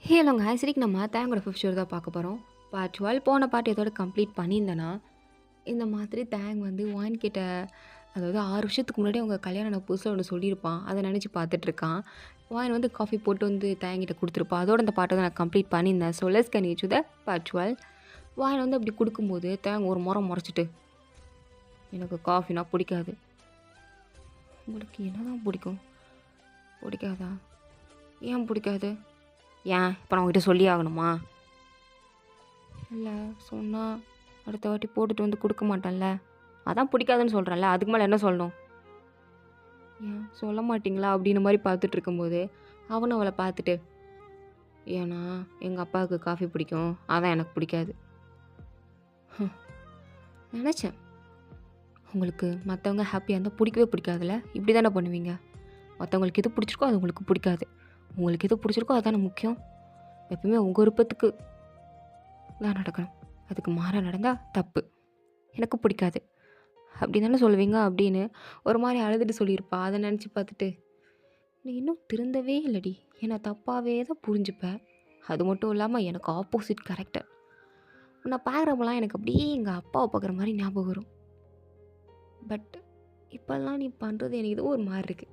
ஹலோங்க சரிக்கு நம்ம தேங்கோட fifth show தான் பார்க்க போகிறோம். பார்ட் 12 போன பார்ட் இதோட கம்ப்ளீட் பண்ணியிருந்தேன்னா, இந்த மாதிரி தேங் வந்து ஒயின் கிட்ட அதாவது 6 வருஷத்துக்கு முன்னாடி அவங்க கல்யாணம் ஆன புதுசுல ஒண்ணு சொல்லியிருப்பான். அத நினச்சு பார்த்துட்ருக்கான். ஒயின் வந்து காஃபி போட்டு வந்து தேங்கிட்ட குடுத்துருப்பா. அதோட இந்த பார்ட்ட தான் நான் கம்ப்ளீட் பண்ணியிருந்தேன். So let's continue to the part 12. Wine வந்து அப்படி குடுக்கும்போது தேங் ஒரு முறை முறைச்சிட்டு, "எனக்கு காஃபினா பிடிக்காது." "உங்களுக்கு என்னதான் பிடிக்கும்?" "பிடிக்காதா? ஏன் பிடிக்காது?" "ஏன் இப்போ நான் உங்ககிட்ட சொல்லியே ஆகணுமா?" இல்லை சொன்னா அடுத்த வாட்டி போட்டுட்டு வந்து கொடுக்க மாட்டேன்ல. அதான் பிடிக்காதுன்னு சொல்கிறேன்ல, அதுக்கு மேலே என்ன சொல்லணும்? ஏன் சொல்ல மாட்டிங்களா அப்படின்ற மாதிரி பார்த்துட்டு இருக்கும்போது அவனும் அவளை பார்த்துட்டு, ஏன்னா எங்கள் அப்பாவுக்கு காஃபி பிடிக்கும், அதான் எனக்கு பிடிக்காது. நினச்சேன் உங்களுக்கு மற்றவங்க ஹாப்பியாக இருந்தால் பிடிக்கவே பிடிக்காதுல்ல, இப்படி தானே பண்ணுவீங்க. மற்றவங்களுக்கு எது பிடிச்சிருக்கோ அது உங்களுக்கு பிடிக்காது, உங்களுக்கு எது பிடிச்சிருக்கோ அதுதானே முக்கியம். எப்பவுமே உங்கள் விருப்பத்துக்கு தான் நடக்கணும், அதுக்கு மாறாக நடந்தால் தப்பு, எனக்கு பிடிக்காது அப்படி தானே சொல்லுவீங்க அப்படின்னு ஒரு மாதிரி அழுதுட்டு சொல்லியிருப்பா. அதை நினச்சி பார்த்துட்டு, நீ இன்னும் திருந்தவே இல்லடி, என்னை தப்பாகவே தான் புரிஞ்சுப்பேன். அது மட்டும் இல்லாமல் எனக்கு ஆப்போசிட் கேரக்டர். உன்னை பார்க்குறப்பெல்லாம் எனக்கு அப்படியே எங்கள் அப்பாவை பார்க்குற மாதிரி ஞாபகம் வரும். பட் இப்போல்லாம் நீ பண்ணுறது எனக்கு ஏதோ ஒரு மாதிரி இருக்குது,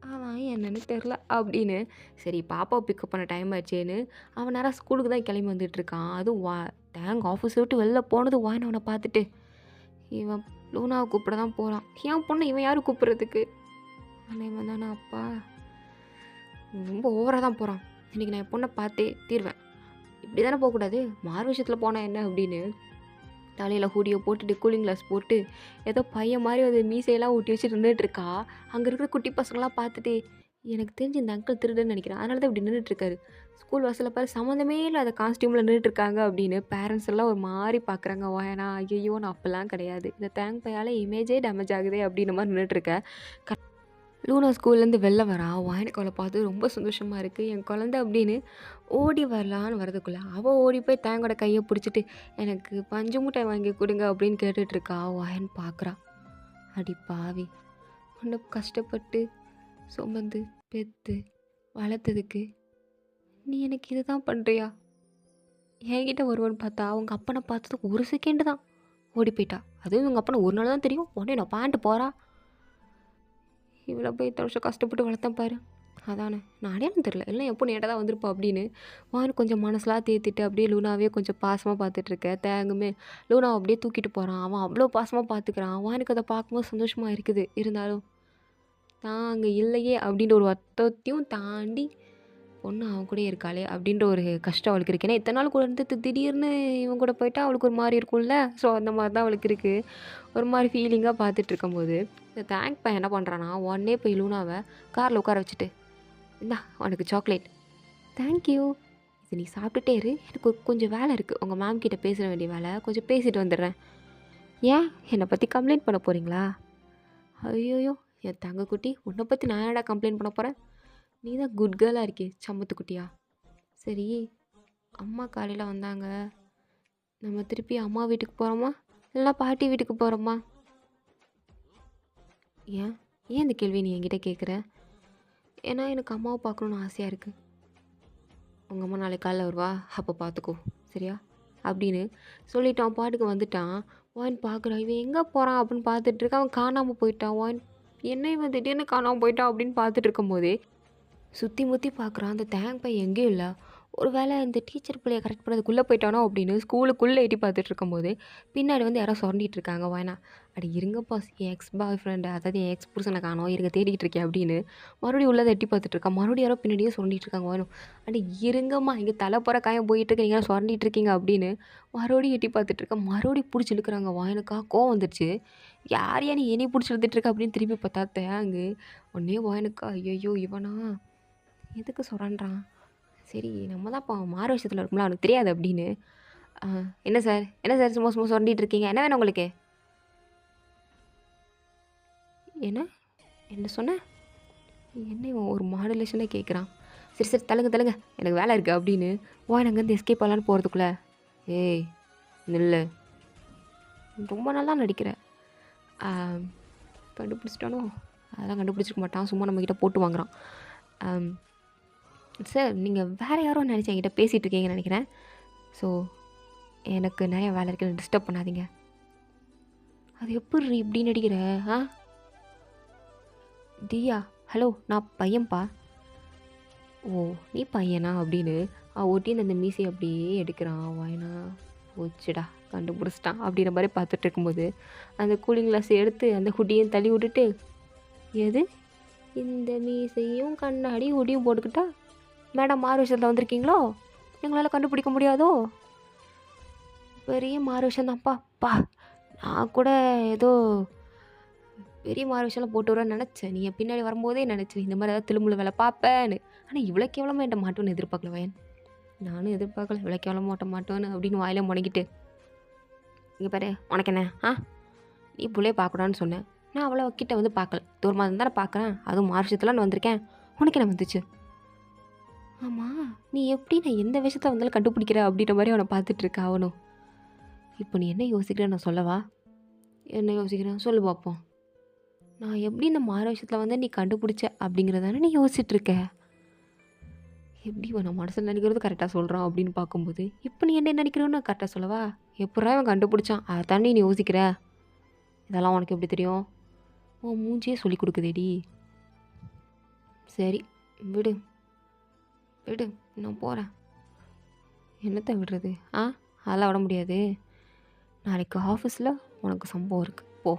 அதான் என்னன்னு தெரில அப்படின்னு. சரி பாப்பாவை பிக்கப் பண்ண டைம் ஆச்சேன்னு அவன் நேரம் ஸ்கூலுக்கு தான் கிளம்பி வந்துட்டுருக்கான். அதுவும் தேங்க் ஆஃபீஸை விட்டு வெளில போனது வாயின் அவனை பார்த்துட்டு, இவன் லூனாவை கூப்பிட தான் போகிறான். என் பொண்ணு இவன் யார் கூப்பிட்றதுக்கு? ஆனால் இவன் தானே அப்பா, ரொம்ப ஓவராக தான் போகிறான். இன்றைக்கி நான் என் பொண்ணை பார்த்தே தீர்வேன். இப்படி தானே போகக்கூடாது, மாறு விஷயத்தில் போனால் என்ன அப்படின்னு தலையில் ஹூடியை போட்டுட்டு கூலிங் கிளாஸ் போட்டு ஏதோ பையன் மாதிரி வந்து மீசையெல்லாம் ஊட்டி வச்சு நின்றுட்டுருக்கா. அங்கே இருக்கிற குட்டி பசங்களாம் பார்த்துட்டு, எனக்கு தெரிஞ்சு இந்த அங்கிள் திருடுன்னு நினைக்கிறேன், அதனால தான் இப்படி நின்றுட்டுருக்காரு. ஸ்கூல் வாசலில் பாரு சம்மந்தமே இல்லாத காஸ்டியூமில் நின்றுட்டுருக்காங்க அப்படின்னு பேரண்ட்ஸ் எல்லாம் ஒரு மாதிரி பார்க்குறாங்க. ஏன்னா ஐயோ நான் அப்போல்லாம் கிடையாது, இந்த தேங்க் பையால் இமேஜே டேமேஜ் ஆகுதே அப்படின்ற மாதிரி நின்றுட்டுருக்கேன். லூனா ஸ்கூல்லேருந்து வெளில வரா. எனக்கு அவளை பார்த்து ரொம்ப சந்தோஷமாக இருக்குது, என் குழந்த அப்படின்னு ஓடி வரலான்னு வரதுக்குள்ளே அவள் ஓடி போய் தேங்கோட கையை பிடிச்சிட்டு, எனக்கு பஞ்சு முட்டை வாங்கி கொடுங்க அப்படின்னு கேட்டுட்ருக்கா. வாயன் பார்க்குறா. அடி பாவி, உன்னை கஷ்டப்பட்டு சுமந்து பெற்று வளர்த்ததுக்கு நீ எனக்கு இது தான் பண்ணுறியா? என்கிட்ட வருவான்னு பார்த்தா அவங்க அப்பனை பார்த்தது ஒரு செகண்டு தான் ஓடி போயிட்டா. அதுவும் இவங்க அப்பனை ஒரு நாள் தான் தெரியும், உடனே நான் பேண்ட்டு போகிறா. இவ்வளோ போய் இத்தனை வருஷம் கஷ்டப்பட்டு வளர்த்தேன் பாரு, அதானே நான் அடையாளம் தெரில, எல்லாம் எப்போ நேட்டாக தான் வந்திருப்பா அப்படின்னு வான்னு கொஞ்சம் மனசுலாம் தேத்திட்டு அப்படியே லூனாவே கொஞ்சம் பாசமாக பார்த்துட்ருக்க. தேங்குமே லூனாவை அப்படியே தூக்கிட்டு போகிறான். அவன் அவ்வளோ பாசமாக பார்த்துக்கிறான். வானுக்கு அதை பார்க்கும்போது சந்தோஷமாக இருக்குது. இருந்தாலும் தான் அங்கே இல்லையே அப்படின்ற ஒரு வருத்தத்தையும் தாண்டி பொண்ணு அவன் கூட இருக்காளே அப்படின்ற ஒரு கஷ்டம் அவளுக்கு இருக்குது. ஏன்னா இத்தனை நாள் கூட இருந்து திடீர்னு இவன் கூட போயிட்டா அவளுக்கு ஒரு மாதிரி இருக்கும்ல. ஸோ அந்த மாதிரி தான் அவளுக்கு இருக்குது. ஒரு மாதிரி ஃபீலிங்காக பார்த்துட்டு இருக்கும்போது இந்த தேங்க் பையன் என்ன பண்ணுறான்னா, உடனே போய் லூனாவை காரில் உட்கார வச்சுட்டு, இந்தா உனக்கு சாக்லேட், தேங்க்யூ, இது நீ சாப்பிட்டுட்டே இரு, எனக்கு கொஞ்சம் வேலை இருக்குது, உங்கள் மேம் கிட்ட பேச வேண்டிய வேலை, கொஞ்சம் பேசிட்டு வந்துடுறேன். ஏன் என்னை பற்றி கம்ப்ளைண்ட் பண்ண போகிறீங்களா? ஐயோயோ என் தங்கக்குட்டி, உன்னை பற்றி நான் என்னடா கம்ப்ளைண்ட் பண்ண போகிறேன், நீ தான் குட் கேர்ளாக இருக்கே சம்மத்துக்குட்டியா. சரி, அம்மா காலையில் வந்தாங்க, நம்ம திருப்பி அம்மா வீட்டுக்கு போகிறோமா இல்லைனா பாட்டி வீட்டுக்கு போகிறோமா? ஏன் ஏன் இந்த கேள்வி நீ என்கிட்ட கேட்குற? ஏன்னா எனக்கு அம்மாவை பார்க்கணுன்னு ஆசையாக இருக்குது. உங்கள் அம்மா நாளைக்கு காலைல வருவா, அப்போ பார்த்துக்கோ சரியா அப்படின்னு சொல்லிட்டு அவன் பாட்டுக்கு வந்துட்டான். வாயின் பார்க்குறான், இவன் எங்கே போகிறான் அப்படின்னு பார்த்துட்டு இருக்க. அவன் காணாமல் போயிட்டான். வாயின் என்ன இவன் திடீர்னு காணாமல் போயிட்டான் அப்படின்னு பார்த்துட்டு இருக்கும்போதே சுற்றி முற்றி பார்க்குறான். அந்த தேங்க் பை எங்கேயும் இல்லை. ஒரு வேளை இந்த டீச்சர் பிள்ளையை கரெக்ட் பண்ணதுக்குள்ளே போயிட்டானோ அப்படின்னு ஸ்கூலுக்குள்ளே எட்டி பார்த்துட்டு இருக்கும்போது பின்னாடி வந்து யாரோ சொரண்டிட்டு இருக்காங்க. வாயினா, அடி இருங்கப்பா, என் எக்ஸ் பாய் ஃப்ரெண்டு, அதாவது என் எக்ஸ் புருஷனை காணோம், இருங்க தேடிக்கிட்டு இருக்கேன் அப்படின்னு மறுபடியும் உள்ளதை எட்டி பார்த்துட்டு இருக்கான். மறுபடியும் யாரோ பின்னாடியே சொரண்டிட்டு இருக்காங்க. வாயினும், அடி இருங்கம்மா, இங்கே தலை போகிற காயம் போயிட்டு இருக்கு, நீங்கள் சொரண்டிட்டு இருக்கீங்க அப்படின்னு மறுபடியும் எட்டி பார்த்துட்டு இருக்கேன். மறுபடியும் பிடிச்சி இழுக்கிறாங்க. வாயனுக்கா கோவம் வந்துடுச்சு. யார் யா நீ என்னை பிடிச்சி இழுத்துட்டு இருக்க அப்படின்னு திருப்பி பார்த்தா தேங்கு. உடனே வாயனுக்கா, ஐயோ இவனா எதுக்கு சொல்கிறான்றான், சரி நம்ம தான் இப்போ மாறு விஷயத்தில் இருக்கும்ல அவனுக்கு தெரியாது அப்படின்னு, என்ன சார் என்ன சார் சும்மா சும்மா சொல்லிட்டு இருக்கீங்க, என்ன வேணும் உங்களுக்கு? என்ன என்ன சொன்ன? என்ன இவன் ஒரு மாடுலேஷனாக கேட்குறான். சரி சரி தள்ளுங்க தள்ளுங்க, எனக்கு வேலை இருக்குது அப்படின்னு வாய் அங்கேருந்து எஸ்கேப் ஆகலான்னு போகிறதுக்குள்ளே, ஏய் நில்லு, ரொம்ப நல்லா நடிக்கிற, கண்டுபிடிச்சிட்டானோ? அதெல்லாம் கண்டுபிடிச்சிருக்க மாட்டான், சும்மா நம்மக்கிட்ட போட்டு வாங்குறான். சார் நீங்கள் வேறு யாரோ நினச்சி என்கிட்ட பேசிகிட்டு இருக்கீங்கன்னு நினைக்கிறேன். ஸோ எனக்கு நிறைய வேலை இருக்குது, டிஸ்டர்ப் பண்ணாதீங்க. அது எப்படி இப்படி நடிக்கிற? ஆ தியா, ஹலோ நான் பையன்ப்பா. ஓ நீ பையனா அப்படின்னு ஒட்டின்னு அந்த மீசை அப்படியே எடுக்கிறான். வாயனா போச்சுடா, கண்டுபிடிச்சிட்டான் அப்படின்ற மாதிரி பார்த்துட்டு இருக்கும்போது அந்த கூலிங் கிளாஸ் எடுத்து அந்த ஹுட்டியும் தள்ளி விட்டுட்டு, எது இந்த மீசையும் கண்ணாடி ஹுடியும் போட்டுக்கிட்டா மேடம் மாறு விஷயத்தில் வந்திருக்கீங்களோ, எங்களால் கண்டுபிடிக்க முடியாதோ? பெரிய மாறு விஷயம்தான்ப்பா பா. நான் கூட ஏதோ பெரிய மாறு விஷயம்லாம் போட்டு வருவேன்னு நினச்சேன். நீங்கள் பின்னாடி வரும்போதே நினச்சேன் இந்த மாதிரி ஏதாவது திருமுள்ள வேலை பார்ப்பேன்னு. ஆனால் இவ்வளோ கேவலமாக என்கிட்ட மாட்டோன்னு எதிர்பார்க்கல வயன். நானும் எதிர்பார்க்கல இவ்வளோ கேவலமாக மாட்ட மாட்டோன்னு அப்படின்னு வாயில முடங்கிட்டு, இங்கே பாரு உனக்கு என்ன நீ புள்ளைய பார்க்கக்கூடாதுன்னு சொன்னேன். நான் அவ்வளோ கிட்ட வந்து பார்க்கல, தூரமாக இருந்தானே பார்க்குறேன். அதுவும் மாறு விஷயத்துலாம் வந்திருக்கேன். உனக்கு என்ன வந்துச்சு? ஆமாம் நீ எப்படி நான் எந்த விஷயத்தில் வந்தாலும் கண்டுபிடிக்கிற அப்படின்ற மாதிரி அவனை பார்த்துட்டு இருக்க அவனும். இப்போ நீ என்ன யோசிக்கிறேன்னு நான் சொல்லவா? என்ன யோசிக்கிறேன் சொல்லு பார்ப்போம். நான் எப்படி இந்த மாற விஷயத்தில் வந்து நீ கண்டுபிடிச்ச அப்படிங்கிறதானே நீ யோசிச்சுட்ருக்க. எப்படி நான் மனசில் நினைக்கிறது கரெக்டாக சொல்கிறான் அப்படின்னு பார்க்கும்போது, இப்போ நீ என்ன நினைக்கிறோன்னு கரெக்டாக சொல்லவா? எப்படா அவன் கண்டுபிடிச்சான் அதை தாண்டி நீ யோசிக்கிற? இதெல்லாம் உனக்கு எப்படி தெரியும்? உன் மூஞ்சியே சொல்லி கொடுக்குதேடி. சரி விடு விடு, நான் போகிறேன். என்னத்தை விடுறது? அதெல்லாம் விட முடியாது. நாளைக்கு ஆஃபீஸில் உனக்கு சம்பவம் இருக்குது, போ.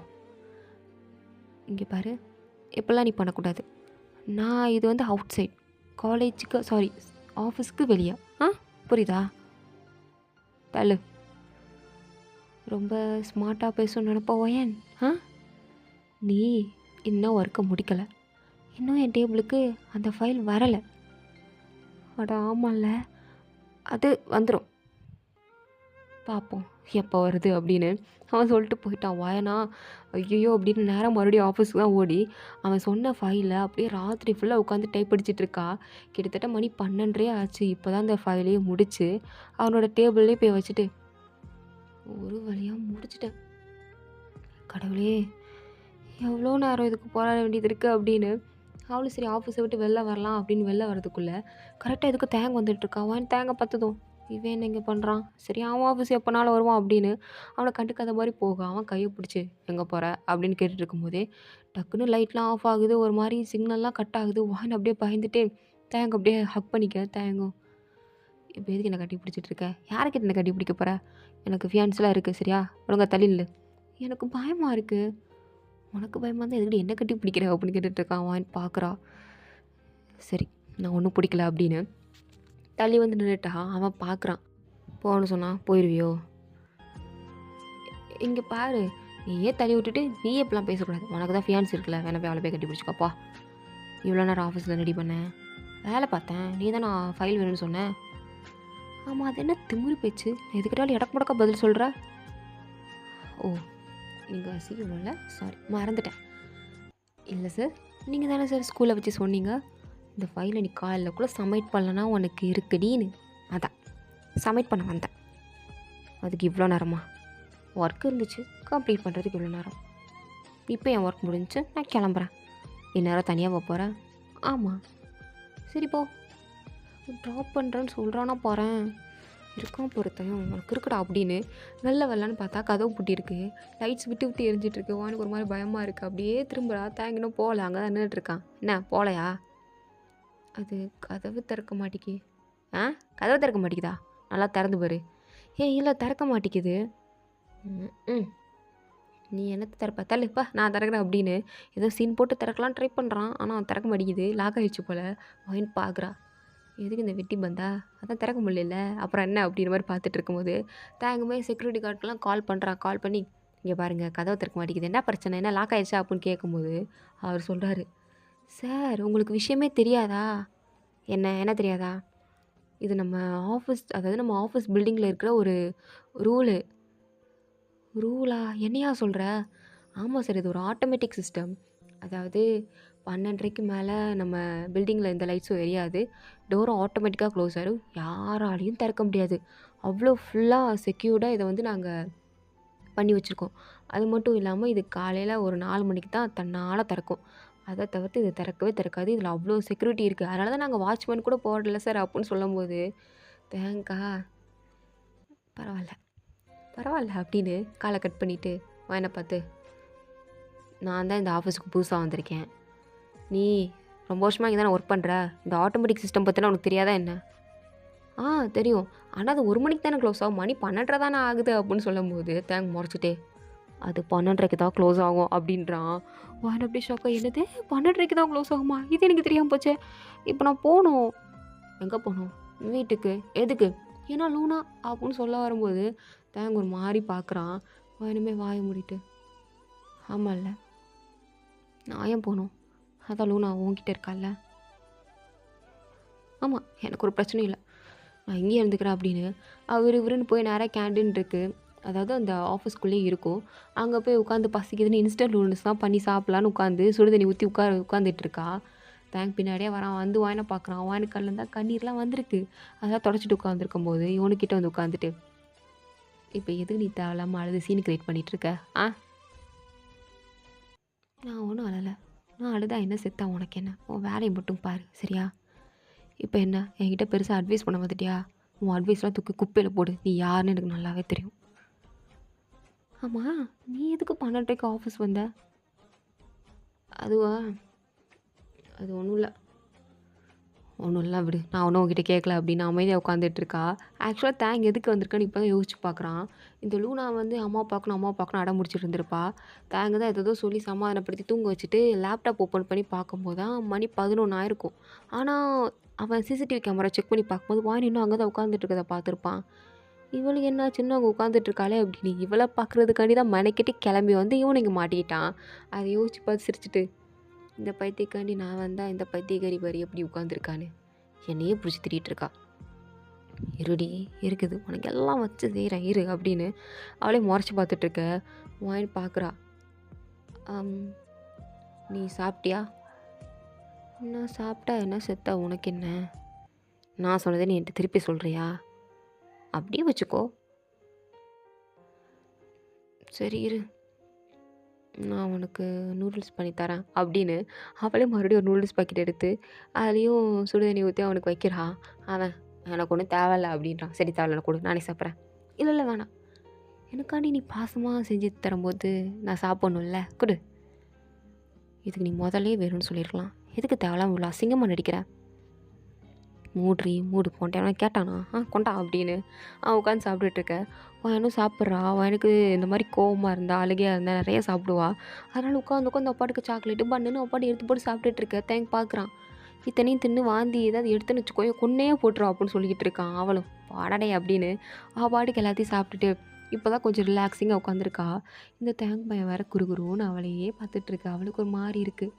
இங்கே பாரு, இப்போல்லாம் நீ பண்ணக்கூடாது. நான் இது வந்து அவுட் சைட், காலேஜுக்கு சாரி ஆஃபீஸ்க்கு வெளியே. புரியுதா? தள்ளு. ரொம்ப ஸ்மார்ட்டாக பேசணும்னு நினைப்போம் ஏன்? நீ இன்னும் ஒர்க்கை முடிக்கலை, இன்னும் என் டேபிளுக்கு அந்த ஃபைல் வரலை. அட ஆமாம்ல, அது வந்துடும், பார்ப்போம் எப்போ வருது அப்படின்னு அவன் சொல்லிட்டு போயிட்டான். வாயனா ஐயோ அப்படின்னு நேரம் மறுபடியும் ஆஃபீஸுக்கு தான் ஓடி அவன் சொன்ன ஃபைலை அப்படியே ராத்திரி ஃபுல்லாக உட்காந்து டைப் அடிச்சிட்டு இருக்கா. கிட்டத்தட்ட மணி 12:30 ஆச்சு. இப்போ தான் அந்த ஃபைலையே முடித்து அவனோட டேபிள்லேயே போய் வச்சுட்டு ஒரு வழியாக முடிச்சிட்டேன். கடவுளே எவ்வளோ நேரம் இதுக்கு போராட வேண்டியது இருக்குது அப்படின்னு அவளும் சரி ஆஃபீஸை விட்டு வெளில வரலாம் அப்படின்னு வெளில வரதுக்குள்ளே கரெக்டாக இதுக்கு தேங்க வந்துட்டுருக்கான். அவன் தேங்க பார்த்ததும் இவன் என்ன இங்கே பண்ணுறான், சரி அவன் ஆஃபீஸ் எப்போனாலும் வருவான் அப்படின்னு அவனை கண்டுக்காத மாதிரி போக அவன் கையை பிடிச்சி எங்கே போகிற அப்படின்னு கேட்டுட்டு இருக்கும்போதே டக்குன்னு லைட்லாம் ஆஃப் ஆகுது, ஒரு மாதிரி சிக்னல்லாம் கட் ஆகுது. வான் அப்படியே பயந்துட்டு தேங்க அப்படியே ஹக் பண்ணிக்க. தேங்கும் இப்போ எதுக்கு என்ன கட்டி பிடிச்சிட்டு இருக்க? யாருக்கு என்ன கட்டி பிடிக்க போகிற? எனக்கு ஃபியான்ஸ்லாம் இருக்குது சரியா, ஒழுங்கா தள்ளில். எனக்கு பயமாக இருக்குது. உனக்கு பயமாக இருந்தால் எதுக்கு என்ன கட்டி பிடிக்கிற அப்படின்னு கேட்டுட்ருக்கான். அவன் பார்க்குறா. சரி நான் ஒன்றும் பிடிக்கல அப்படின்னு தள்ளி வந்து நின்றுட்டா. அவன் பார்க்குறான். போன்னு சொன்னான் போயிடுவியோ? இங்கே பாரு, நீயே தள்ளி விட்டுட்டு நீயே இப்பெல்லாம் பேசக்கூடாது. உனக்கு தான் ஃபியான்ஸ் இருக்குல்ல, வேணா போய் அவளை போய் கட்டி பிடிச்சிக்கப்பா. இவ்வளோ நேரம் ஆஃபீஸில் ரெடி பண்ணேன், வேலை பார்த்தேன், நீ தான் நான் ஃபைல் வேணும்னு சொன்னேன். ஆமாம் அது என்ன திமுறி பேச்சு, நான் எதுக்கிட்டாலும் இடக்கு முடக்க பதில் சொல்கிற. ஓ நீங்கள் அசிங்கமில்ல, சாரி மறந்துட்டேன். இல்லை சார், நீங்கள் தானே சார் ஸ்கூலில் வச்சு சொன்னீங்க இந்த ஃபைலை நீ காலையில் கூட சப்மிட் பண்ணலன்னா உனக்கு இருக்குடின்னு. அதான் சப்மிட் பண்ண வந்தேன். அதுக்கு இவ்வளோ நேரமா? ஒர்க் இருந்துச்சு கம்ப்ளீட் பண்ணுறதுக்கு இவ்வளோ நேரம். இப்போ என் ஒர்க் முடிஞ்சிச்சு, நான் கிளம்புறேன். இந்நேரம் தனியாக போகிறேன். ஆமாம் சரி போ, ட்ராப் பண்ணுறேன்னு சொல்கிறானா போகிறேன். இருக்கான் பொறுத்தையும் உனக்கு இருக்குடா அப்படின்னு வெளில வரலான்னு பார்த்தா கதவு பூட்டியிருக்கு, லைட்ஸ் விட்டு விட்டு எரிஞ்சிட்ருக்கு. வானுக்கு ஒரு மாதிரி பயமாக இருக்குது. அப்படியே திரும்புறா. தேங்கினும் போகல, அங்கே தான் நின்றுட்டுருக்கான். என்ன போகலையா? அது கதவு திறக்க மாட்டேங்கி. கதவு திறக்க மாட்டேங்குதா? நல்லா திறந்து பாரு. இல்லை திறக்க மாட்டேங்குது. நீ என்னத்தை திறப்ப, தள்ளுப்பா நான் திறக்கிறேன் அப்படின்னு ஏதோ சீன் போட்டு திறக்கலாம் ட்ரை பண்ணுறான். ஆனால் அவன் திறக்க மாட்டேங்குது, லாக் ஆகிடுச்சு போல். அவன் பார்க்குறா, எதுக்கு இந்த வெட்டி பந்தா, அதான் திறக்க முடியல அப்புறம் என்ன அப்படின்ற மாதிரி பார்த்துட்டு இருக்கும்போது தேங்குமே செக்யூரிட்டி கார்டுக்கெலாம் கால் பண்ணுறான். கால் பண்ணி இங்கே பாருங்கள் கதவை திறக்க மாட்டேங்குது, என்ன பிரச்சனை, என்ன லாக் ஆகிடுச்சா அப்படின்னு கேட்கும்போது அவர் சொல்கிறாரு, சார் உங்களுக்கு விஷயமே தெரியாதா? என்ன தெரியாதா? இது நம்ம ஆஃபீஸ், அதாவது நம்ம ஆஃபீஸ் பில்டிங்கில் இருக்கிற ஒரு ரூலா? என்னையா சொல்கிற? ஆமாம் சார், இது ஒரு ஆட்டோமேட்டிக் சிஸ்டம். அதாவது 12:30க்கு மேலே நம்ம பில்டிங்கில் எந்த லைட்ஸும் எரியாது, டோரும் ஆட்டோமேட்டிக்காக க்ளோஸ் ஆகிடும், யாராலையும் திறக்க முடியாது. அவ்வளோ ஃபுல்லாக செக்யூர்டாக இதை வந்து நாங்கள் பண்ணி வச்சுருக்கோம். அது மட்டும் இல்லாமல் இது காலையில் ஒரு 4 மணிக்கு தான் தன்னால் திறக்கும். அத தவிர்த்து இது திறக்கவே திறக்காது. இதில அவ்ளோ செக்யூரிட்டி இருக்கு. அதனால தான் நாங்க வாட்ச்மேன் கூட போடல சார் அப்புட்ன்னு சொல்லும்போது, தேங்க் பரவால்ல, பரவால்ல அப்படின்னு கால கட் பண்ணிட்டு, என்ன பார்த்து, நான் தான் இந்த ஆஃபீஸ்க்கு புதுசா வந்திருக்கேன். நீ ரொம்ப வருஷமா இங்க தானே ஒர்க் பண்ற. இந்த ஆட்டோமேட்டிக் சிஸ்டம் பத்திலாம் உனக்கு தெரியாதா என்ன? ஆ தெரியும். ஆனா அது 1 மணிக்கு தானே க்ளோஸ் ஆகும். மணி 12:30 தானே ஆகுது அப்புட்ன்னு சொல்லும்போது, முறைச்சிட்டே, அது 12:30க்கு தான் க்ளோஸ் ஆகும் அப்படின்றான். வான் அப்படியே ஷாக்கா என்னது 12:30க்கு தான் க்ளோஸ் ஆகுமா? இது எனக்கு தெரியாம போச்சே. இப்போ நான் போணும். எங்க போணும்? வீட்டுக்கு. எதுக்கு? ஏன்னா லூனா அப்புட்ன்னு சொல்ல வரும்போது, ஒரு மாரி பார்க்குறான். இனிமே வாய மூடிட்டு, ஆமால்ல. நான் ஏன் போணும்? அதான் லூனா உன்கிட்ட இருக்கால்ல. ஆமா. எனக்கு ஒரு பிரச்சனையும் இல்ல. நான் இங்கேயே இருந்துக்கிறேன் அப்படின்னு, இவருன்னு போய் நேரா கேன்டீன் இருக்கு. அதாவது அந்த ஆஃபீஸ்க்குள்ளேயே இருக்கும். அங்க போய் உட்காந்து பசிக்குதுன்னு இன்ஸ்டன்ட் நூடுல்ஸ் தான் பண்ணி சாப்பிடலான்னு உட்காந்து சுடு தண்ணி ஊத்தி உட்காந்துட்டு இருக்கா. பின்னாடியே வரான். வந்து வாயன பார்க்குறான். வாயனு கண்லேருந்து தான் கண்ணீர்லாம் வந்திருக்கு. அதான் தொடச்சிட்டு உட்காந்துருக்கும்போது, இவனுக்கிட்ட வந்து உட்காந்துட்டு, "இப்ப எதுக்கு நீ தேவையில்லாம அழுது சீன் கிரியேட் பண்ணிட்டு இருக்க? ஆ?" "நான் ஒண்ணும் அழல. நான் அழுதா என்ன, செத்தா உனக்கு என்ன? உன் வேலைய மட்டும் பாரு. சரியா? இப்ப என்ன என்கிட்ட பெருசா அட்வைஸ் பண்ண வந்துட்டியா? உன் அட்வைஸ்லாம் தூக்கி குப்பையில போடு. நீ யாருன்னு எனக்கு நல்லாவே தெரியும்." "ஆமா, நீ எதுக்கு 12:30க்கு ஆஃபீஸ் வந்த?" "அதுவா? அது ஒண்ணும் இல்ல. ஒண்ணும் இல்ல விடு. நான் ஒண்ணும் உன்கிட்ட கேட்கல" அப்படின்னு அமைதியா உட்காந்துட்டு இருக்கா. ஆக்சுவலா எதுக்கு வந்திருக்கான்னு இப்ப தான் யோசிச்சு பார்க்குறான். இந்த லூனா வந்து அம்மாவ பார்க்கணும், அம்மாவ பார்க்கணும் அடம் பிடிச்சிட்டு இருந்திருப்பா. தான் ஏதேதோ சொல்லி சமாதானப்படுத்தி தூங்க வச்சுட்டு லேப்டாப் ஓப்பன் பண்ணி பார்க்கும்போது தான் மணி 11 ஆயிருக்கும். ஆனா, அவன் சிசிடிவி கேமரா செக் பண்ணி பார்க்கும்போது வாணி இன்னும் அங்க தான் உட்காந்துட்டு இருக்கத பார்த்துருப்பான். இவளுக்கு என்னாச்சுன்னு அங்க உட்காந்துட்டு இருக்காளே அப்படின்னு இவள பார்க்குறதுக்காண்டி தான் மெனக்கெட்டு கிளம்பி வந்து இவன் இங்க மாட்டிக்கிட்டான். அத யோசிச்சு பார்த்து சிரிச்சுட்டு, இந்த பைத்தியக்காண்டி நான் வந்தா இந்த பைத்தியக்காரி பாரு எப்படி உட்காந்துருக்கான்னு. என்னையே பிடிச்சி திட்டிகிட்டு இருக்கா. இருடி இருக்குது உனக்கு எல்லாம் வச்சு செய்கிறேன் இரு அப்படின்னு அவளே முறைச்சி பார்த்துட்ருக்க. வாயின்னு பார்க்குறா. நீ சாப்பிட்டியா? நான் சாப்பிட்டா என்ன, செத்தா உனக்கு என்ன? நான் சொன்னதை நீ என்கிட்ட திருப்பி சொல்கிறியா? அப்படியே வச்சுக்கோ. சரி இரு, நான் உனக்கு நூடுல்ஸ் பண்ணி தரேன் அப்படின்னு அவளே மறுபடியும் ஒரு நூடுல்ஸ் பாக்கெட் எடுத்து அதுலேயும் சுடுதண்ணி ஊற்றி அவனுக்கு வைக்கிறா. அவன் எனக்கு ஒன்றும் தேவையில்ல அப்படின்றான். சரி தேவையில்ல கொடு, நானே சாப்பிட்றேன். இல்லை இல்லை வேணாம், எனக்காண்டி நீ பாசமாக செஞ்சு தரும்போது நான் சாப்பிட்ணும்ல, கொடு. இதுக்கு நீ முதல்லே வேணும்னு சொல்லியிருக்கலாம். எதுக்கு தேவையில்லாம இவ்வளோ அசிங்கமாக நடிக்கிற? மூடு கொண்டேன் கேட்டானா கொண்டா அப்படின்னு அவன் உட்காந்து சாப்பிட்டுட்ருக்க. அவன் இன்னும் சாப்பிட்றா. அவன் எனக்கு இந்த மாதிரி கோவமாக இருந்தா அழுகையாக இருந்தால் நிறைய சாப்பிடுவா. அதனால் உட்காந்து அப்பாட்டுக்கு சாக்லேட்டு பண்ணுன்னு அப்பாட்டு எடுத்து போட்டு சாப்பிட்டுட்ருக்க. பார்க்குறான். இத்தனையும் தின்னு வாந்தி ஏதாவது எடுத்துன்னு வச்சுக்கோயோ கொன்னே போட்டுரும் அப்படின்னு சொல்லிக்கிட்டு இருக்கான். அவளும் பாடடே அப்படின்னு அவள் பாட்டுக்கு எல்லாத்தையும் சாப்பிட்டுட்டு இப்போ தான் கொஞ்சம் ரிலாக்ஸிங்காக உட்காந்துருக்கா. இந்த பையன் வேற குறுகுருன்னு அவளையே பார்த்துட்ருக்கா. அவளுக்கு ஒரு மாதிரி இருக்குது.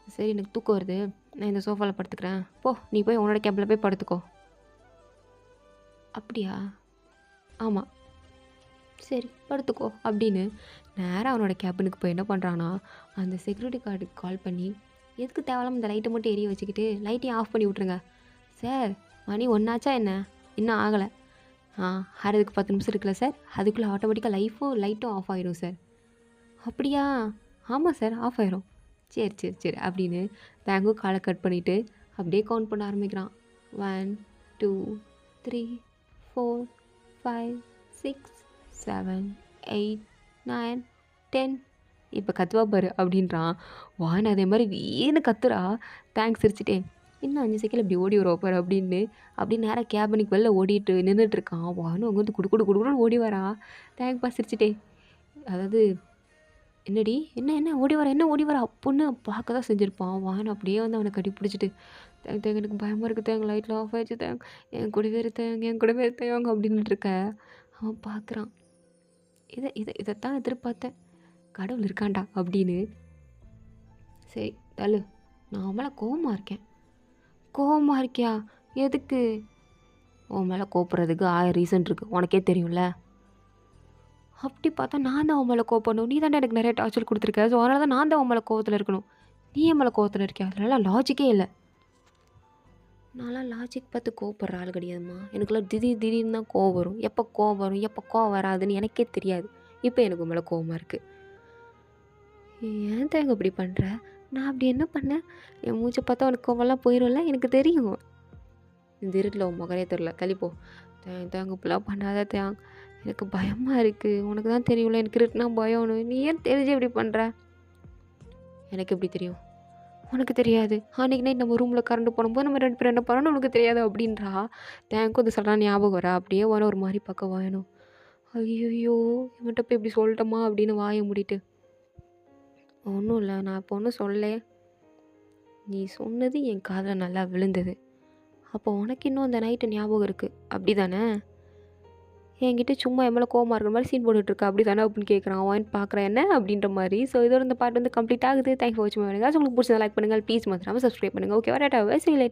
சரி எனக்கு தூக்கம் வருது, நான் இந்த சோஃபாவில் படுத்துக்கிறேன். போ நீ போய் உன்னோட கேபில் போய் படுத்துக்கோ. அப்படியா? ஆமாம். சரி படுத்துக்கோ அப்படின்னு நேராக அவனோட கேபினுக்கு போய் என்ன பண்ணுறான்னா, அந்த செக்யூரிட்டி கார்டுக்கு கால் பண்ணி, எதுக்கு தேவையில்லாம இந்த லைட்டை மட்டும் எரிய வச்சுக்கிட்டு லைட்டையும் ஆஃப் பண்ணி விட்ருங்க. சார் மணி ஒன்றாச்சா என்ன? இன்னும் ஆகலை. ஆறதுக்கு 10 நிமிஷம் இருக்குல்ல சார், அதுக்குள்ளே ஆட்டோமேட்டிக்காக லைட்டும் ஆஃப் ஆயிடும் சார். அப்படியா? ஆமாம் சார், ஆஃப் ஆயிரும். சரி அப்படின்னு காலை கட் பண்ணிவிட்டு அப்படியே கவுண்ட் பண்ண ஆரம்பிக்கிறான். 1 2 3 4 5 6 7 8 9 10 இப்போ கத்துவா பாரு அப்படின்றான். வான் அதே மாதிரி வீணு கத்துறா. சிரிச்சிட்டே இன்னும் 5 செகண்ட் இப்படி ஓடி வருவா பாரு அப்படின்னு அப்படியே நேராக கேபினுக்கு வெளில ஓடிட்டு நின்றுட்டுருக்கான். வானும் அங்கே வந்து குடுன்னு ஓடி வரா. சிரிச்சிட்டே, அதாவது என்னடி என்ன ஓடி வர அப்புடின்னு பார்க்க தான் செஞ்சுருப்பான். வான் அப்படியே வந்து அவனை கட்டி பிடிச்சிட்டு, எனக்கு பயமாக இருக்குது லைட்லாம் ஆஃப் ஆயிடுச்சு என் கூடவே இருங்க அப்படின்னுட்டு இருக்க. அவன் பார்க்குறான். இதைத்தான் எதிர்பார்த்தேன், கடவுள் இருக்காண்டா அப்படின்னு. சரி தள்ளு, நான் அவன் மேலே கோவமாக இருக்கேன். கோவமாக இருக்கியா? எதுக்கு? உன் மேலே கோப்புறதுக்கு 1000 ரீசன் இருக்குது, உனக்கே தெரியும்ல. அப்படி பார்த்தா நான் தான் அவன் மேலே கோவப்படணும். நீ தானே எனக்கு நிறைய டார்ச்சர் கொடுத்துருக்க. ஸோ அதனால தான் நான் தான் அவன் மேலே கோவத்தில் இருக்கணும். நீ என் மேலே கோவத்தில் இருக்கியா? அதனால லாஜிக்கே இல்லை. நான்லாம் லாஜிக் பார்த்து கோவப்படுற ஆள் கிடையாதும்மா. எனக்குலாம் திடீர்னு தான் கோவம் வரும். எப்போ கோவம் வரும் எப்போ கோவம் வராதுன்னு எனக்கே தெரியாது. இப்போ எனக்கு உன் மேலே கோவமாக இருக்குது. ஏன் இப்படி பண்ணுற? நான் அப்படி என்ன பண்ணேன்? என் மூஞ்ச பார்த்தா உனக்கு கோவம்லாம் போயிரும்ல? எனக்கு தெரியும். இந்த இருட்டில் உன் முகரே தெரில. தள்ளிப்போ. தேங்க் இப்படிலாம் பண்ணாத தேங்க். எனக்கு பயமாக இருக்குது. உனக்கு தான் தெரியும்ல எனக்கு இருட்டுனா பயம்னு. நீ ஏன் தெரிஞ்சு இப்படி பண்ணுற? எனக்கு எப்படி தெரியும்? உனக்கு தெரியாது. அன்றைக்கி நைட் நம்ம ரூமில் கரண்ட் போனபோது நம்ம 2 பேரும் என்ன பண்ணோன்னு உனக்கு தெரியாது அப்படின்றா. தேங்க்கும் இது சடனாக ஞாபகம் வரா. அப்படியே வர ஒரு மாதிரி பார்க்க வாயணும். ஐயையோ! இவன்ட்ட போய் இப்படி சொல்லட்டோமா அப்படின்னு வாயை மூடிட்டு. ஒன்றும் இல்லை. நான் இப்போ ஒன்றும் சொல்லலை. நீ சொன்னது என் காதில் நல்லா விழுந்தது. அப்போ உனக்கு இன்னும் அந்த நைட்டு ஞாபகம் இருக்குது அப்படி தானே? என்கிட்ட சும்மா என் மேலே கோவமாக இருக்கிற மாதிரி சீன் போட்டுட்ருக்கா அப்படி தானே அப்படின்னு கேட்குறான். அவன் பார்க்குறேன் என்ன அப்படின்ற மாதிரி. ஸோ இதோட இந்த பாட்டு வந்து கம்ப்ளீட் ஆகுது. தேங்க்ஸ் ஃபார் வாட்சிங். உங்களுக்கு பிடிச்சதை லைக் பண்ணுங்கள். ப்ளீஸ் மறக்காம சப்ஸ்கிரைப் பண்ணுங்கள். ஓகே, வரட்டா.